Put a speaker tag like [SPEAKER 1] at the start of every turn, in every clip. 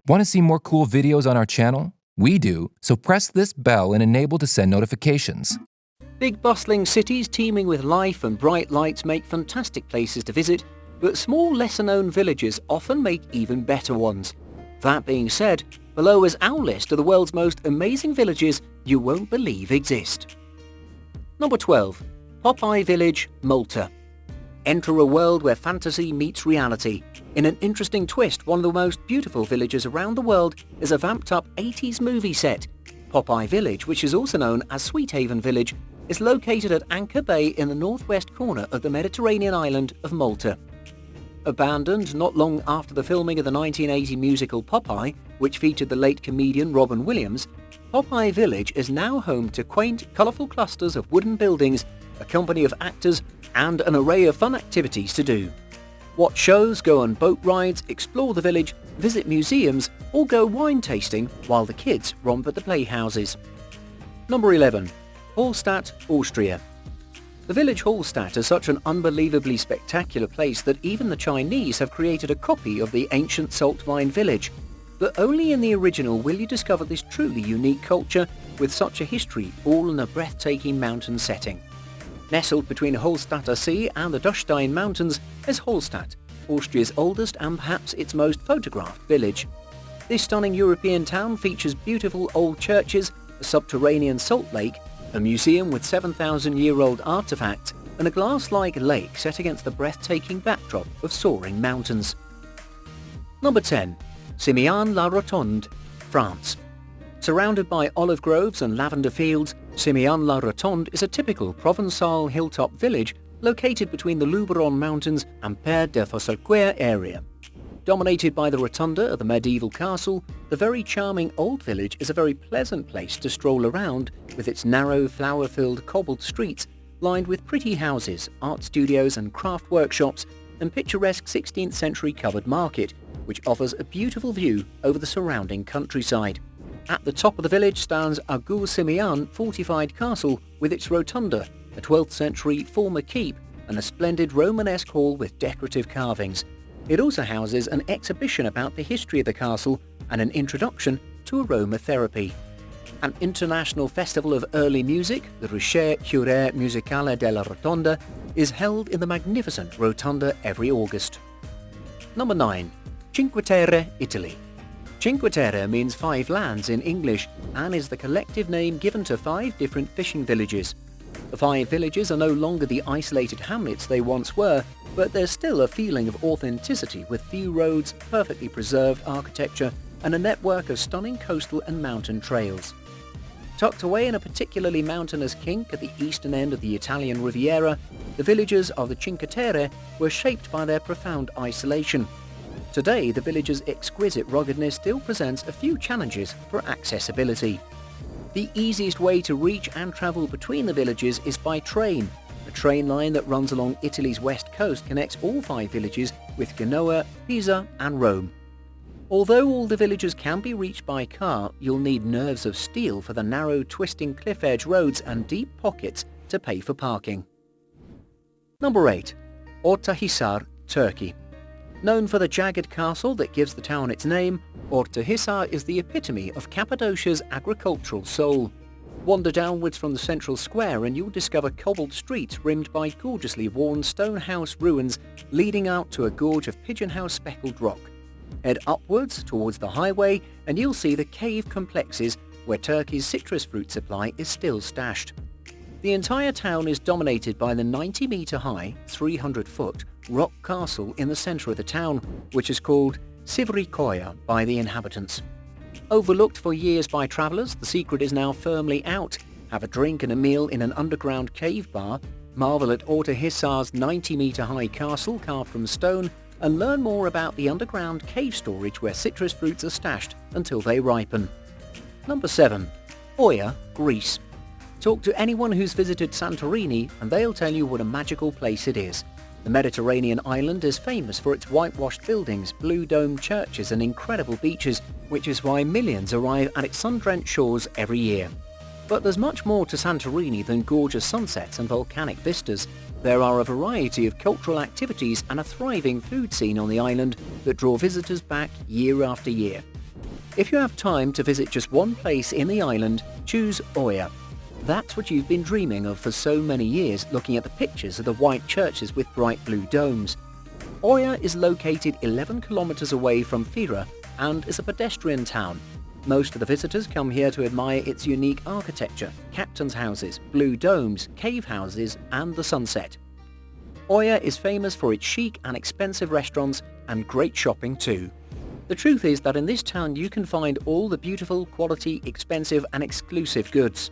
[SPEAKER 1] Want to see more cool videos on our channel? We do, so press this bell and enable to send notifications.
[SPEAKER 2] Big bustling cities teeming with life and bright lights make fantastic places to visit, but small lesser-known villages often make even better ones. That being said, below is our list of the world's most amazing villages you won't believe exist. Number 12. Popeye Village, Malta. Enter a world where fantasy meets reality. In an interesting twist, one of the most beautiful villages around the world is a vamped-up 80s movie set. Popeye Village, which is also known as Sweet Haven Village, is located at Anchor Bay in the northwest corner of the Mediterranean island of Malta. Abandoned not long after the filming of the 1980 musical Popeye, which featured the late comedian Robin Williams, Popeye Village is now home to quaint, colourful clusters of wooden buildings, a company of actors, and an array of fun activities to do. Watch shows, go on boat rides, explore the village, visit museums, or go wine tasting while the kids romp at the playhouses. Number 11. Hallstatt, Austria. The village Hallstatt is such an unbelievably spectacular place that even the Chinese have created a copy of the ancient salt mine village. But only in the original will you discover this truly unique culture with such a history, all in a breathtaking mountain setting. Nestled between Hallstatter Sea and the Dachstein Mountains is Hallstatt, Austria's oldest and perhaps its most photographed village. This stunning European town features beautiful old churches, a subterranean salt lake, a museum with 7,000-year-old artifacts, and a glass-like lake set against the breathtaking backdrop of soaring mountains. Number 10. Simeon-la-Rotonde, France. Surrounded by olive groves and lavender fields, Simeon-la-Rotonde is a typical Provençal hilltop village located between the Luberon Mountains and Terre de Fossalquer area. Dominated by the rotunda of the medieval castle, the very charming old village is a very pleasant place to stroll around with its narrow, flower-filled cobbled streets lined with pretty houses, art studios and craft workshops, and picturesque 16th century covered market, which offers a beautiful view over the surrounding countryside. At the top of the village stands Agur Simeon fortified castle with its rotunda, a 12th century former keep, and a splendid Romanesque hall with decorative carvings. It also houses an exhibition about the history of the castle and an introduction to aromatherapy. An international festival of early music, the Ricerca Musicale della Rotonda, is held in the magnificent rotunda every August. Number 9. Cinque Terre, Italy. Cinque Terre means 5 lands in English and is the collective name given to 5 different fishing villages. The 5 villages are no longer the isolated hamlets they once were, but there's still a feeling of authenticity with few roads, perfectly preserved architecture, and a network of stunning coastal and mountain trails. Tucked away in a particularly mountainous kink at the eastern end of the Italian Riviera, the villages of the Cinque Terre were shaped by their profound isolation. Today, the village's exquisite ruggedness still presents a few challenges for accessibility. The easiest way to reach and travel between the villages is by train. A train line that runs along Italy's west coast connects all 5 villages with Genoa, Pisa and Rome. Although all the villages can be reached by car, you'll need nerves of steel for the narrow, twisting cliff edge roads and deep pockets to pay for parking. Number 8. Ortahisar, Turkey. Known for the jagged castle that gives the town its name, Ortahisar is the epitome of Cappadocia's agricultural soul. Wander downwards from the central square and you'll discover cobbled streets rimmed by gorgeously worn stone house ruins leading out to a gorge of pigeon house speckled rock. Head upwards towards the highway and you'll see the cave complexes where Turkey's citrus fruit supply is still stashed. The entire town is dominated by the 90-metre-high, 300-foot rock castle in the centre of the town, which is called Sivrikoya by the inhabitants. Overlooked for years by travellers, the secret is now firmly out. Have a drink and a meal in an underground cave bar, marvel at Ortahisar's 90-metre-high castle carved from stone, and learn more about the underground cave storage where citrus fruits are stashed until they ripen. Number 7. Oya Greece. Talk to anyone who's visited Santorini and they'll tell you what a magical place it is. The Mediterranean island is famous for its whitewashed buildings, blue domed churches and incredible beaches, which is why millions arrive at its sun-drenched shores every year. But there's much more to Santorini than gorgeous sunsets and volcanic vistas. There are a variety of cultural activities and a thriving food scene on the island that draw visitors back year after year. If you have time to visit just one place in the island, choose Oya. That's what you've been dreaming of for so many years, looking at the pictures of the white churches with bright blue domes. Oya is located 11 kilometers away from Terre and is a pedestrian town. Most of the visitors come here to admire its unique architecture, captain's houses, blue domes, cave houses, and the sunset. Oya is famous for its chic and expensive restaurants and great shopping too. The truth is that in this town you can find all the beautiful, quality, expensive and exclusive goods.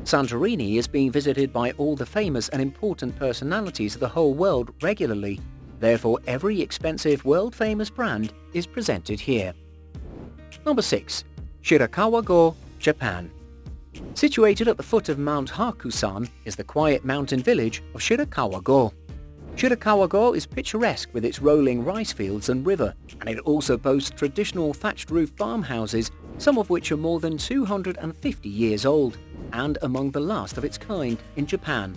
[SPEAKER 2] Santorini is being visited by all the famous and important personalities of the whole world regularly. Therefore, every expensive world-famous brand is presented here. Number 6. Shirakawa-go, Japan. Situated at the foot of Mount Hakusan is the quiet mountain village of Shirakawa-go. Shirakawa-go is picturesque with its rolling rice fields and river, and it also boasts traditional thatched roof farmhouses, some of which are more than 250 years old, and among the last of its kind in Japan.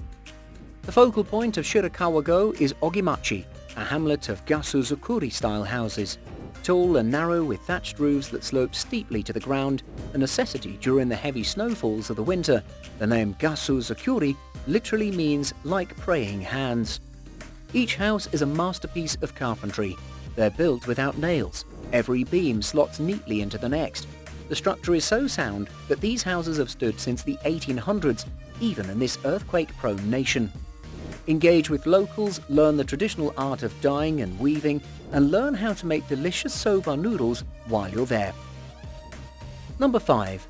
[SPEAKER 2] The focal point of Shirakawa-go is Ogimachi, a hamlet of Gasuzukuri-style houses. Tall and narrow with thatched roofs that slope steeply to the ground, a necessity during the heavy snowfalls of the winter. The name Gasuzukuri literally means like praying hands. Each house is a masterpiece of carpentry. They're built without nails. Every beam slots neatly into the next. The structure is so sound that these houses have stood since the 1800s, even in this earthquake-prone nation. Engage with locals, learn the traditional art of dyeing and weaving, and learn how to make delicious soba noodles while you're there. Number 5.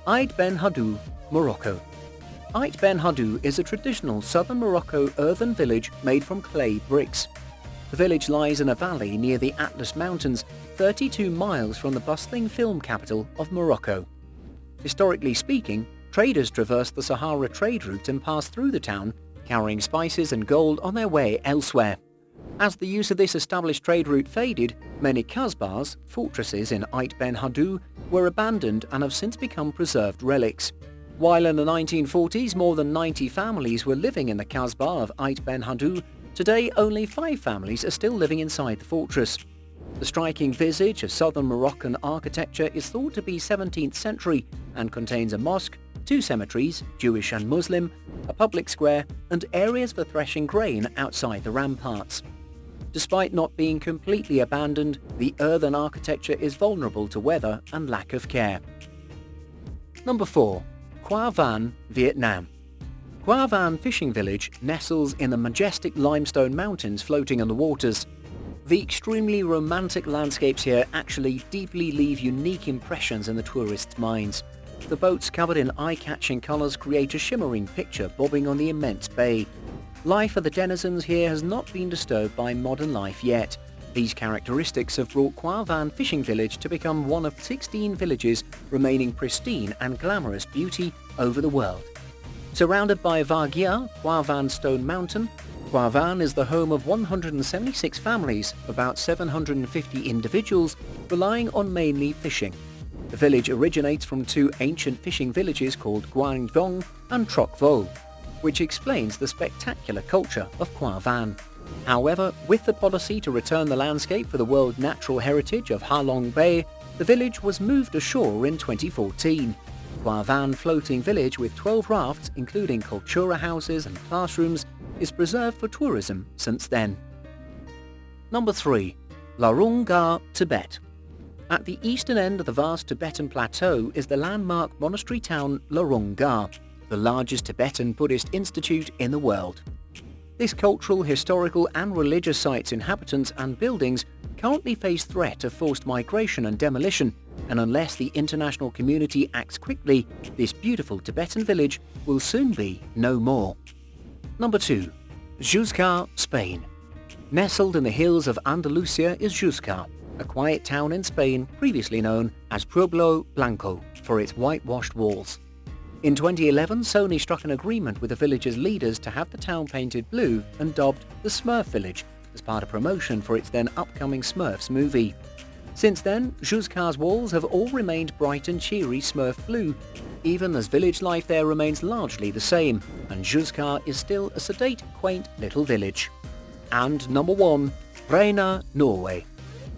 [SPEAKER 2] Itn Haddou Morocco. Itn Haddou is a traditional southern Morocco earthen village made from clay bricks. The village lies in a valley near the Atlas Mountains, 32 miles from the bustling film capital of Morocco. Historically speaking, traders traversed the Sahara trade route and passed through the town, carrying spices and gold on their way elsewhere. As the use of this established trade route faded, many kasbahs, fortresses in Itn Haddou, were abandoned and have since become preserved relics. While in the 1940s more than 90 families were living in the kasbah of Itn Haddou, today only 5 families are still living inside the fortress. The striking visage of southern Moroccan architecture is thought to be 17th century and contains a mosque, 2 cemeteries, Jewish and Muslim, a public square, and areas for threshing grain outside the ramparts. Despite not being completely abandoned, the earthen architecture is vulnerable to weather and lack of care. Number 4. Qua Van, Vietnam. Qua Van fishing village nestles in the majestic limestone mountains floating on the waters. The extremely romantic landscapes here actually deeply leave unique impressions in the tourists' minds. The boats covered in eye-catching colours create a shimmering picture bobbing on the immense bay. Life of the denizens here has not been disturbed by modern life yet. These characteristics have brought Qua Van fishing village to become one of 16 villages remaining pristine and glamorous beauty over the world. Surrounded by Vargia, Qua Van Stone Mountain, Qua Van is the home of 176 families, about 750 individuals, relying on mainly fishing. The village originates from 2 ancient fishing villages called Quang Dong and Troc Vo, which explains the spectacular culture of Qua Van. However, with the policy to return the landscape for the World Natural Heritage of Ha Long Bay, the village was moved ashore in 2014. Qua Van Floating Village with 12 rafts, including cultura houses and classrooms, is preserved for tourism since then. Number 3. Larong Ga, Tibet. At the eastern end of the vast Tibetan plateau is the landmark monastery town Larong Ga, the largest Tibetan Buddhist institute in the world. This cultural, historical and religious site's inhabitants and buildings currently face threat of forced migration and demolition, and unless the international community acts quickly, this beautiful Tibetan village will soon be no more. Number 2. Jusca, Spain. Nestled in the hills of Andalusia is Jusca, a quiet town in Spain previously known as Pueblo Blanco for its whitewashed walls. In 2011, Sony struck an agreement with the village's leaders to have the town painted blue and dubbed the Smurf Village as part of promotion for its then upcoming Smurfs movie. Since then, Jusca's walls have all remained bright and cheery Smurf blue, even as village life there remains largely the same, and Jusca is still a sedate, quaint little village. And number 1, Griner Norway.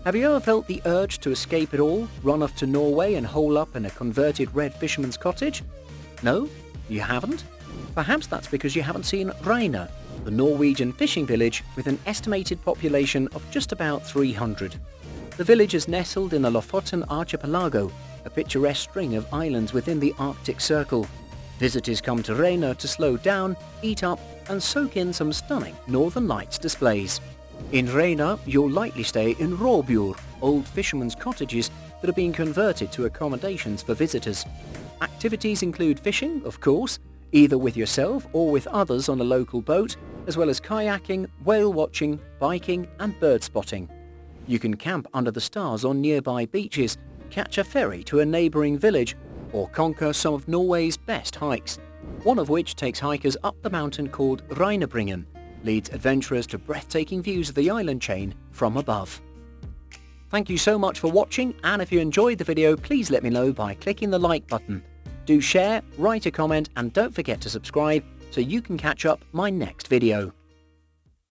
[SPEAKER 2] Have you ever felt the urge to escape it all, run off to Norway and hole up in a converted red fisherman's cottage? No? You haven't? Perhaps that's because you haven't seen Griner, the Norwegian fishing village with an estimated population of just about 300. The village is nestled in the Lofoten archipelago, a picturesque string of islands within the Arctic Circle. Visitors come to Griner to slow down, eat up and soak in some stunning Northern Lights displays. In Griner, you'll likely stay in Råbur, old fishermen's cottages that are being converted to accommodations for visitors. Activities include fishing, of course, either with yourself or with others on a local boat, as well as kayaking, whale watching, biking and bird spotting. You can camp under the stars on nearby beaches, catch a ferry to a neighbouring village, or conquer some of Norway's best hikes, one of which takes hikers up the mountain called Reinebringen, leads adventurers to breathtaking views of the island chain from above. Thank you so much for watching, and if you enjoyed the video, please let me know by clicking the like button. Do share, write a comment and don't forget to subscribe so you can catch up my next video.